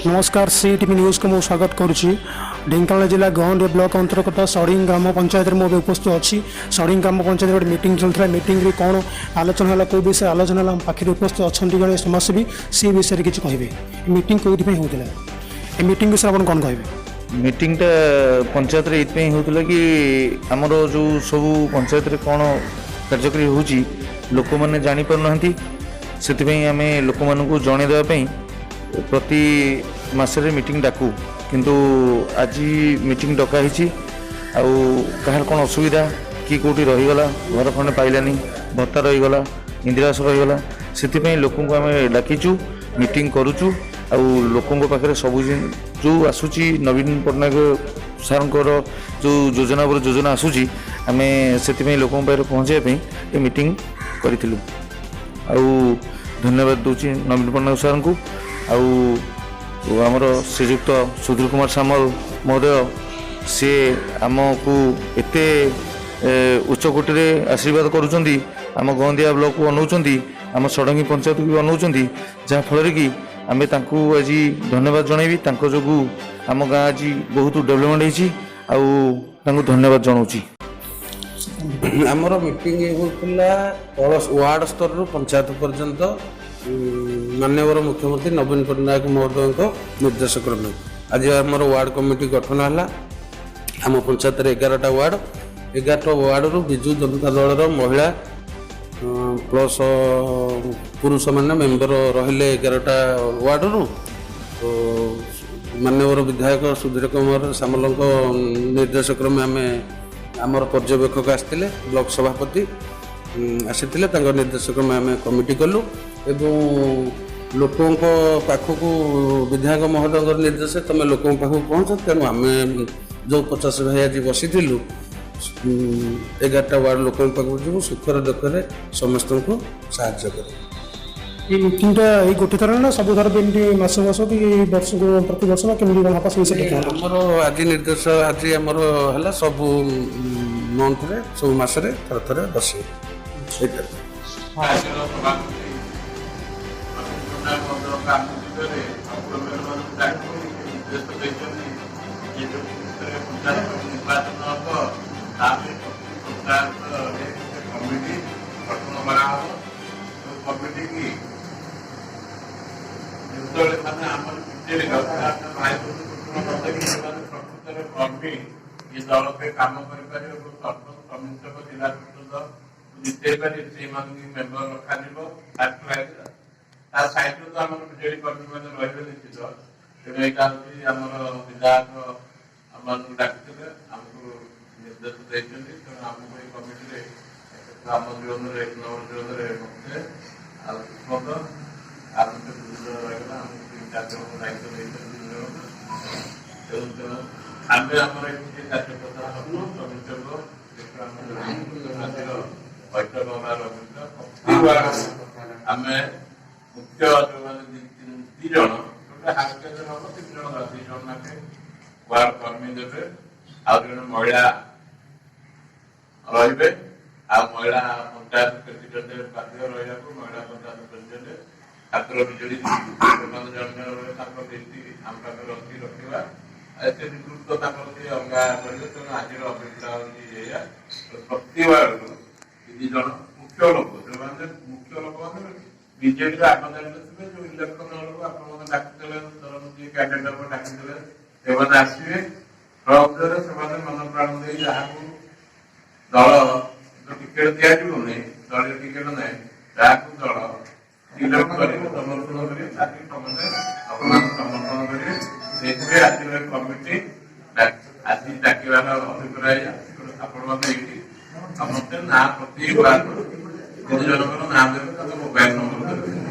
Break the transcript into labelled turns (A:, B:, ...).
A: नमस्कार CTV news को मुझे स्वागत करुच्ची। ढेंकानाल जिला गोंडिया ब्लॉक अंतर्गत सड़िंग ग्राम पंचायत में उपस्थित अच्छी। सड़िंग ग्राम पंचायत गोटे मीटिंग चलता मीटिंग रे कौन आलोचना है कौ विषय आलोचना है पाखे उपस्थित अच्छा जड़े समाजसेवी सी विषय किसी कहे मीटिंग कौन होता मीटिंग विषय आप कौन कहे
B: मीटिंगटा पंचायत ये होता कि आमर जो सब पंचायत कौन कार्यक्रम होची लोक मैंने जापर ना से आम लोक मानू जनईदेवाई प्रति मसरे मीटिंग डाकू किंतु आज मीटिंग डकाही कहार कौन असुविधा कि कौटी रहीगला घर खंडे पाइलानी भत्ता रहीगला इंदिरावास रहीगला से लोक आम डाकीचु मीटिंग करुचु आउ लोकों पाखे सब जो आसूची नवीन पट्टनायक सारंकर जो योजना पर योजना आसूची आम से लोकों पाखे पहुँचापी ये मीटिंग करूँ आउ धन्यवाद दूची नवीन पट्टनायक सार को आमर श्रीजुक्त सुधीर कुमार सामल महोदय सी आमको एते उच्चकोटी आशीर्वाद करुँच आम गोंदिया ब्लॉक को अनाऊँच आम सड़ंगी पंचायत को भी अनाऊँच जहाँफल कि आम आज धन्यवाद जनइबी जो आम गाँ आज बहुत डेवलपमेंट होती धन्यवाद जनाऊँगी।
C: आमर मीटिंग होता वार्ड स्तर पंचायत पर्यंत माननीय मुख्यमंत्री नवीन पट्टनायक महोदय निर्देश क्रमे आज आमर वार्ड कमिटी गठन है। आम पंचायत 11टा वार्ड 11टा वार्ड रु विजु जनता दल महिला प्लस पुरुष मैंने मेम्बर रहिले 11टा वार्ड रु तो माननीय विधायक सुधीर कुमार सामल निर्देश क्रमे आम आमर पर्यवेक्षक आसते ब्लॉक सभापति आसी निर्देश क्रमे आम कमिटी कलु एवं लोकों पाखक विधायक महोदय निर्देश तुम लोकों पाखक पहुँच तेणु आम जो 50 भाई आज बसी 11टा वार्ड लोकों पाखक जीव सुखर दुखरे समस्त को साहाय्य कर
A: मीटिंगटा ये गोटे थर ना सब थर मस मस कि वर्ष प्रति वर्ष आमर
C: आज निर्देश आज आमर है सब मंथ रे सब मसरे थर थर बसे
D: दल पे काम कर जिला मेम्बर रखा सैड तो आम विजेडी कर्मी मैंने रही निश्चित तेणु यहाँ विधायक डाक आमको निर्देश देते तेणु आमको ये कमिटी आम जीवन में 1 नंबर जीवन में आम रहीगला आम 3-4 जन दायित्व तेणु आम कार्यकर्ता बैठक आम मुख्य जो 2 जन हाउस हम 3 जन 2 जन लाखे वार्ड कर्मी देवे आ महिला रे महिला पंचायत प्रेसिडेंट बाध्य रहा महिला पंचायत प्रेसिडेंट छात्र विजेडी जन आम पाखे रखा ऐसे गुरुत्व अलगा करेंगे तेणु आज अपेक्षा प्रति वार्ड 2 जन मुख्य लोक जो मुख्य लोक बीजेडी आगदारी थे जो इलेक्शन बेलू आप डाकिले कैंडिडेट डाकिले आसवे प्रकृत से मन प्राण दे जहाँ दल टिकेट दिज्व दल टिकेट ना जहाँ दल सिलेक्ट करेंगे समर्थन करेंगे समर्थन करेंगे आज कमिटी आज डाकिबार अभिप्राय आपण समस्ते ना प्रति वार्ड 2 जनकर नाम देते मोबाइल नंबर देते।